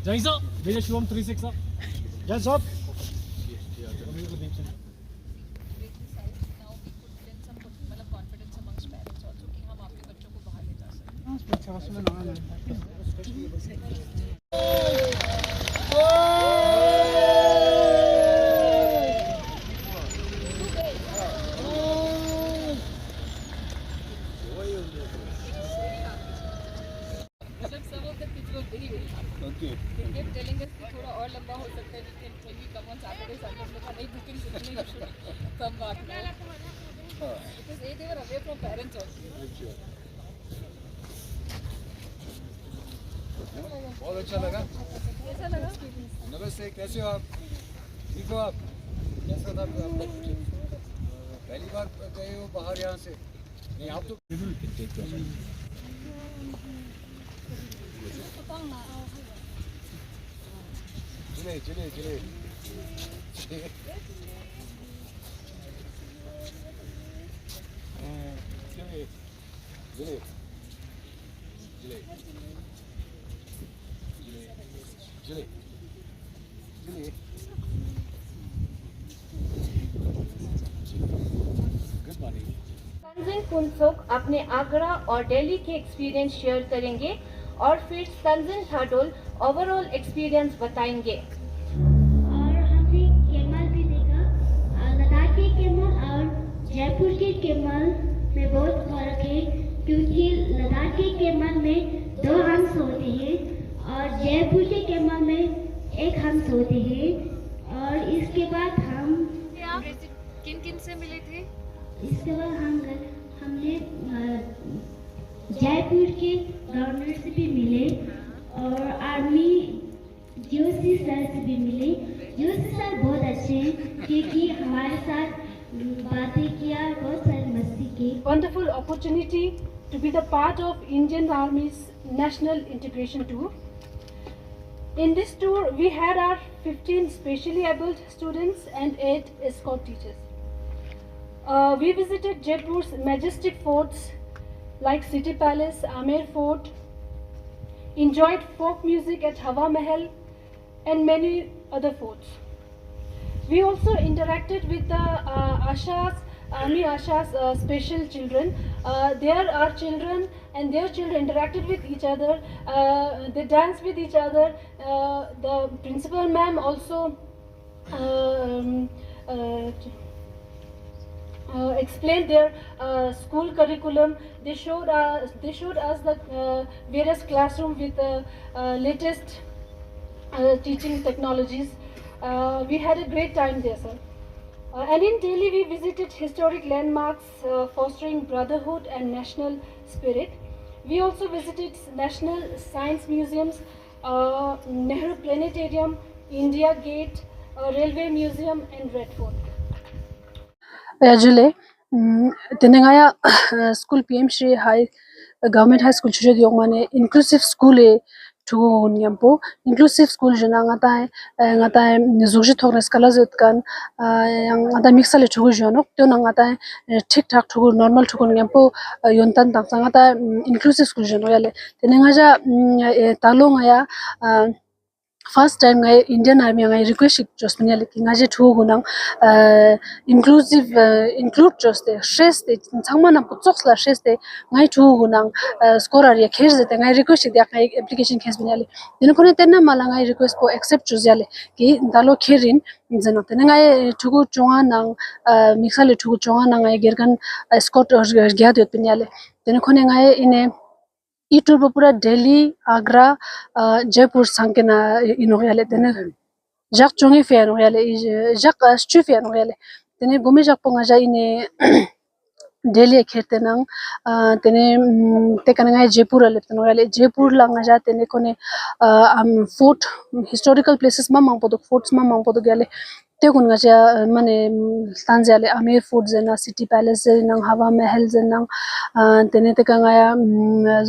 Jaisa, मेरे शुभम 36 जय साहब They kept telling us कि थोड़ा और लंबा हो सकता है. Can we come on Saturday, Sunday? हमने कहा नहीं, bookings इतनी, you should come back now. Because they were away from parents also. बहुत अच्छा लगा. कैसा लगा? नमस्ते, कैसे हो आप? ठीक हो आप? कैसा था आपका ट्रिप? पहली बार गए हो बाहर यहाँ से? नहीं आप तो चले चले चले चले चले चले चले गुड मॉर्निंग. तंजिन कुनसोक अपने आगरा और दिल्ली के एक्सपीरियंस शेयर करेंगे और फिर तंजिन थाडोल ओवरऑल एक्सपीरियंस बताएंगे. और हमने केमल भी देखा. लद्दाख के केमल और जयपुर के केमल में बहुत फर्क है, क्योंकि लद्दाख के केमल में 2 हंस होते हैं और जयपुर के केमल में 1 हंस होते हैं. और इसके बाद आप किन किन से मिले थे? इसके बाद हमने जयपुर के गवर्नर से भी मिले और आर्मी जोशी सर से भी मिले. जोशी सर बहुत अच्छे हैं, क्योंकि हमारे साथ बातें किया, बहुत सारी मस्ती की. Wonderful opportunity to be the part of Indian Army's National Integration Tour. In this tour, we had our 15 specially able students and 8 escort teachers. We visited Jaipur's majestic forts like City Palace, Amer Fort, enjoyed folk music at Hawa Mahal and many other forts. We also interacted with the Army Asha's special children. There are children and their children interacted with each other. They danced with each other. The principal ma'am also explained their school curriculum. They showed us the various classroom with latest teaching technologies. We had a great time there, sir. And in Delhi, we visited historic landmarks fostering brotherhood and national spirit. We also visited National Science Museums, Nehru Planetarium, India Gate, Railway Museum, and Red Fort. July, tenengaya school PM Shri High Government High School chuje diongmane inclusive school e thugo nyampo inclusive school jena ngata nizugji thogna skala zetkan ngata mixale thugo jono to ngata thik thak thugo normal thugo nyampo yontan tang ngata inclusive school jeno yale tenengaja talongaya first time ngai Indian Army ngai request josmania le kinga je thu gunang inclusive include just the stress the changmana puchok la stress the ngai thu gunang score area khes de ngai request de ngai application khes binali din kone tenna mala ngai request po accept josiale ki dalo kherin jena tenna ngai thugu chonga nang mixale thugu chonga nang ngai gergan score gya de binali din kone ngai ine इटुर पूरा दिल्ली आगरा जयपुर संकेना इनोयाले तने जक चोंगे फेनोयाले जक स्ट्री फेनोयाले तने गुमे जक पोंगा जा इने दिल्ली खेते नंग तने तेकनगा जयपुर ले तनोयाले जयपुर लंगा जा तने कोने फोर्ट हिस्टोरिकल प्लेसेस मा मांगपोदो फोर्ट्स मा मांगपोदो गेले te kun nga cha mane tanjale Amir Fort zena City Palace nang Hawa Mahal zenang tene te ka nga ya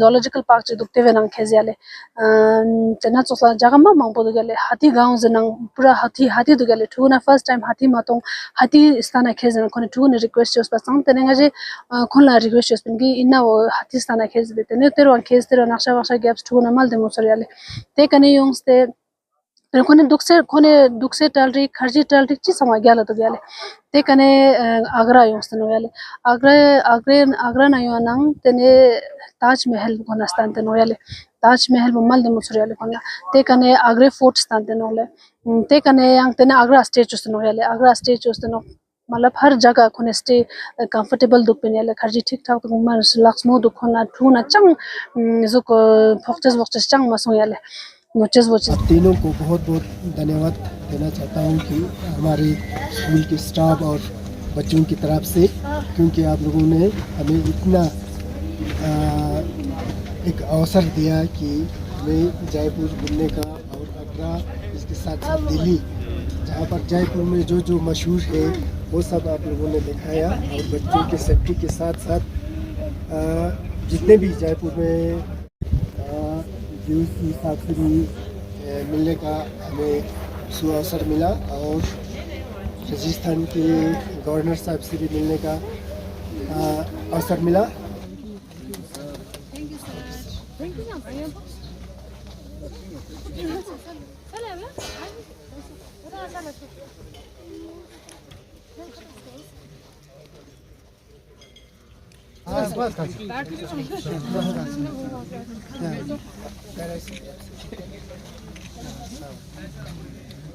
zoological park che dukte venang khezale chena chosla jagama mangpo dugale Hathi gaon zenang pura hathi dugale thuna first time hathi matong hathi stana khezena khone thuna request jos pasang tene nga je khonla request jos pingi inna wo hathi stana khez de tene tero khez tero naksha baksha gaps thuna mal de mosoriale te kane yongste khone dukse talri kharji talri chi sama gyala to gyale te kane agra yongste no gyale agra na yo nang tene Taj Mahal khona stan te no gyale Taj Mahal mal de mosoriale khona te kane Agra Fort stan te no le te kane yang tene Agra state just no gyale Agra state just no मतलब हर जगह खुने stay comfortable दुख पे नेले खर्जी ठीक ठाक तो मर लक्ष्मो दुख ना ठूना चंग जो को फोक्चस चंग मसो याले नोचेस वो आप तीनों को बहुत बहुत धन्यवाद देना चाहता हूँ कि हमारे स्कूल के स्टाफ और बच्चों की तरफ से, क्योंकि आप लोगों ने हमें इतना एक अवसर दिया कि हमें जयपुर घूमने का और आगरा इसके साथ साथ दिल्ली, जहाँ पर जयपुर में जो मशहूर है वो सब आप लोगों ने दिखाया और बच्चों के सेफ्टी के साथ साथ जितने भी जयपुर में व्यूज़ के हिसाब से भी मिलने का हमें सुअवसर मिला और राजस्थान के गवर्नर साहब से भी मिलने का अवसर मिला।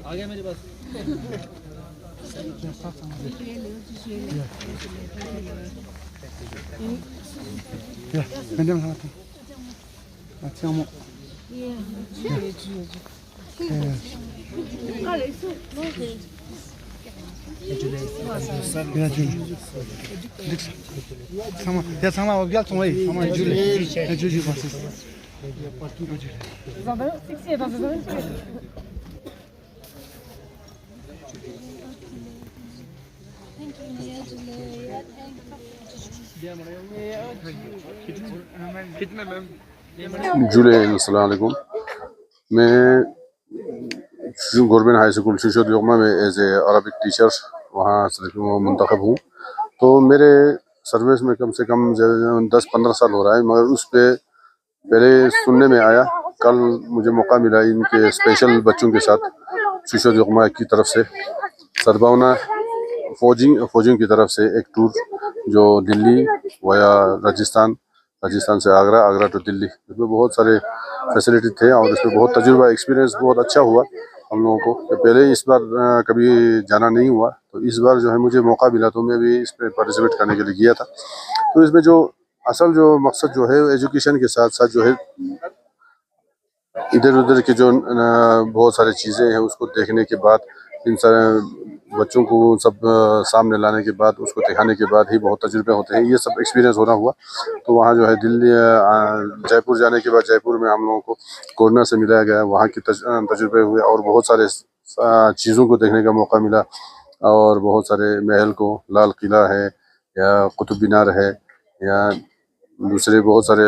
आ गया मेरे पास sama gel tomay sama jule juju basis जुले अस्सलाम वालेकुम। मैं गवर्नमेंट हाई स्कूल शिशोद योगमा में एज ए अरबिक टीचर वहाँ मुंतखब हूँ। तो मेरे सर्विस में कम से कम 10-15 साल हो रहा है, मगर उस पे पहले सुनने में आया, कल मुझे मौका मिला इनके स्पेशल बच्चों के साथ शिशोद योगमा की तरफ से सरबावना फौजियों की तरफ से एक टूर जो दिल्ली वया राजस्थान से आगरा टू दिल्ली, इसमें बहुत सारे फैसिलिटी थे और इसमें बहुत तजुर्बा एक्सपीरियंस बहुत अच्छा हुआ हम लोगों को। तो पहले इस बार कभी जाना नहीं हुआ, तो इस बार जो है मुझे मौका मिला तो मैं भी इस पर पार्टिसिपेट करने के लिए गया था। तो इसमें जो असल जो मकसद जो है एजुकेशन के साथ साथ जो है इधर उधर की जो बहुत सारी चीज़ें हैं उसको देखने के बाद, इन सारे बच्चों को सब सामने लाने के बाद, उसको दिखाने के बाद ही बहुत तजुर्बे होते हैं। ये सब एक्सपीरियंस होना हुआ। तो वहाँ जो है दिल्ली जयपुर जाने के बाद जयपुर में हम लोगों को गवर्नर से मिलाया गया, वहाँ के तजुर्बे हुए और बहुत सारे चीज़ों को देखने का मौका मिला और बहुत सारे महल को, लाल किला है या कुतुब मीनार है या दूसरे बहुत सारे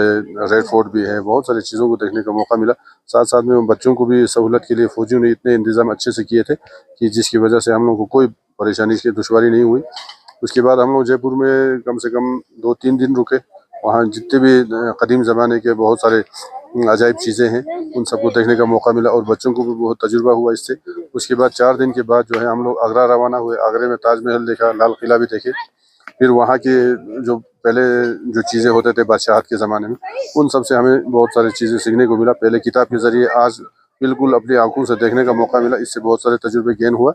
रेड फोर्ट भी है, बहुत सारी चीज़ों को देखने का मौका मिला। साथ साथ में बच्चों को भी सहूलत के लिए फौजियों ने इतने इंतज़ाम अच्छे से किए थे कि जिसकी वजह से हम लोग को कोई परेशानी की दुश्वारी नहीं हुई। उसके बाद हम लोग जयपुर में कम से कम 2-3 दिन रुके। वहाँ जितने भी कदीम ज़माने के बहुत सारे अजायब चीज़ें हैं उन सबको देखने का मौका मिला और बच्चों को भी बहुत तजुर्बा हुआ इससे। उसके बाद 4 दिन के बाद जो है हम लोग आगरा रवाना हुए। आगरे में ताजमहल देखा, लाल किला भी देखे। फिर वहाँ के जो पहले जो चीज़ें होते थे बादशाहत के ज़माने में, उन सब से हमें बहुत सारी चीज़ें सीखने को मिला। पहले किताब के ज़रिए, आज बिल्कुल अपनी आंखों से देखने का मौका मिला। इससे बहुत सारे तजुर्बे गेन हुआ।